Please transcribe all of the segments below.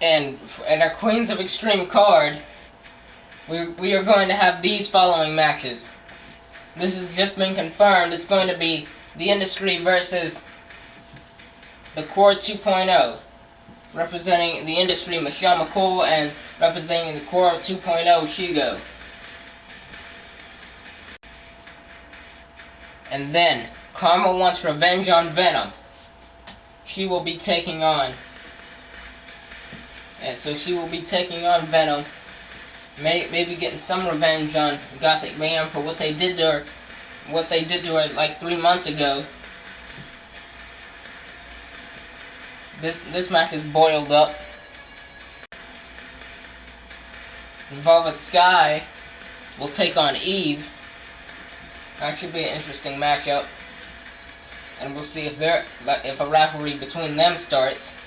And our Queens of Extreme card, we are going to have these following matches. This has just been confirmed. It's going to be the Industry versus the Core 2.0. Representing the Industry, Michelle McCool, and representing the Core 2.0, Shego. And then, Karma wants revenge on Venom. She will be taking on. And so she will be taking on Venom. Maybe getting some revenge on Gothic Mayhem for what they did to her. What they did to her like 3 months ago. This match is boiled up. Velvet Sky will take on Eve. That should be an interesting matchup. And we'll see if a rivalry between them starts.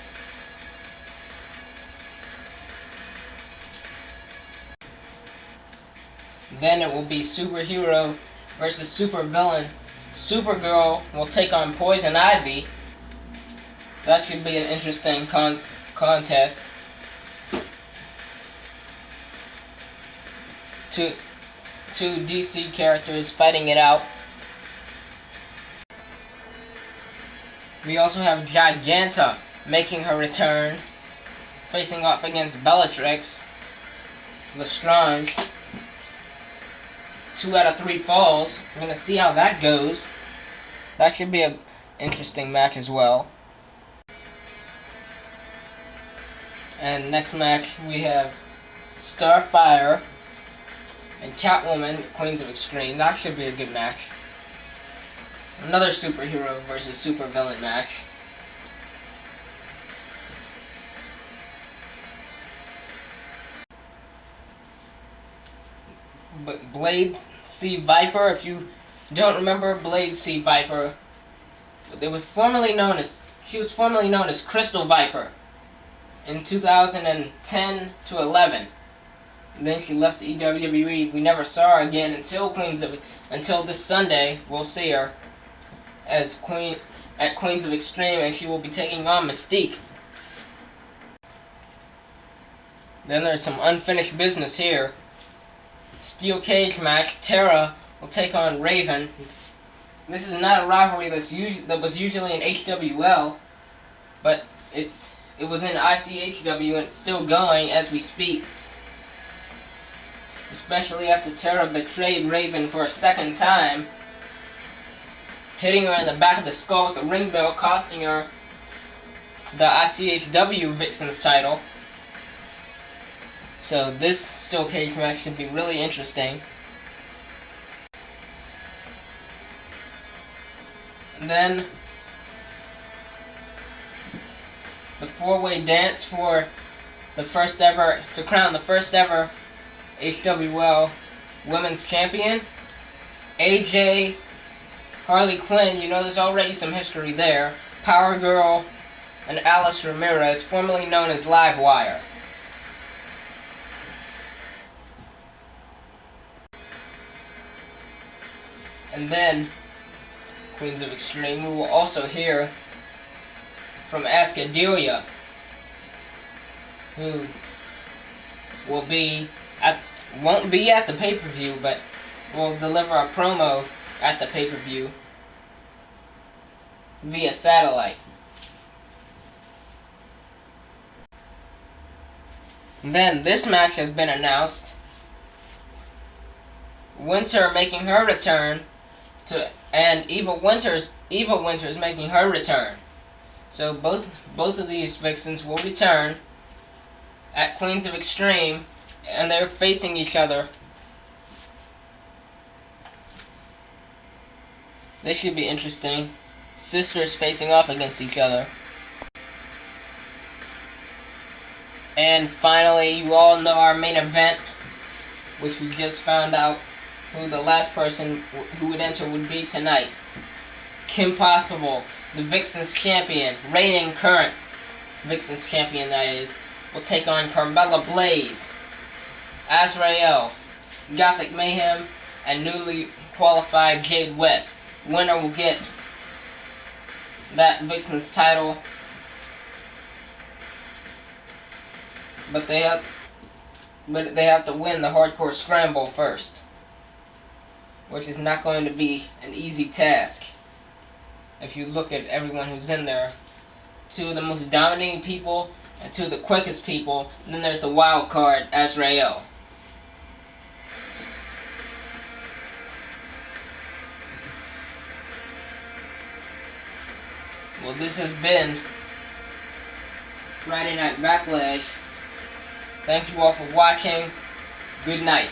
Then it will be Superhero versus Supervillain. Supergirl will take on Poison Ivy. That should be an interesting contest. Two DC characters fighting it out. We also have Giganta making her return, facing off against Bellatrix. Lestrange. 2 out of 3 falls. We're going to see how that goes. That should be an interesting match as well. And next match we have Starfire and Catwoman, Queens of Extreme. That should be a good match. Another superhero versus supervillain match. But Blade C. Viper, if you don't remember Blade C. Viper, she was formerly known as Crystal Viper in 2010 to 11. And then she left the EWWE. We never saw her again until this Sunday. We'll see her as Queens of Extreme, and she will be taking on Mystique. Then there's some unfinished business here. Steel cage match. Tara will take on Raven. This is not a rivalry that was usually in HWL, but it was in ICHW, and it's still going as we speak. Especially after Tara betrayed Raven for a second time, hitting her in the back of the skull with a ring bell, costing her the ICHW Vixen's title. So this steel cage match should be really interesting. And then the 4-way dance for the first ever, to crown the first ever HWL Women's Champion. AJ, Harley Quinn, you know there's already some history there. Power Girl, and Alice Ramirez, formerly known as Livewire. And then, Queens of Extreme, we will also hear from Askadelia, who won't be at the pay-per-view, but will deliver a promo at the pay-per-view via satellite. And then this match has been announced. Winter making her return and Eva Winters making her return. So both of these vixens will return at Queens of Extreme, and they're facing each other. This should be interesting. Sisters facing off against each other. And finally, you all know our main event, which we just found out who the last person who would enter would be tonight. Kim Possible, the Vixen's champion, reigning current Vixen's champion that is, will take on Carmella Blaze, Azrael, Gothic Mayhem, and newly qualified Jade West. Winner will get that Vixen's title but they have to win the hardcore scramble first, which is not going to be an easy task. If you look at everyone who's in there, two of the most dominating people and two of the quickest people, and then there's the wild card, Azrael. Well, this has been Friday Night Backlash. Thank you all for watching. Good night.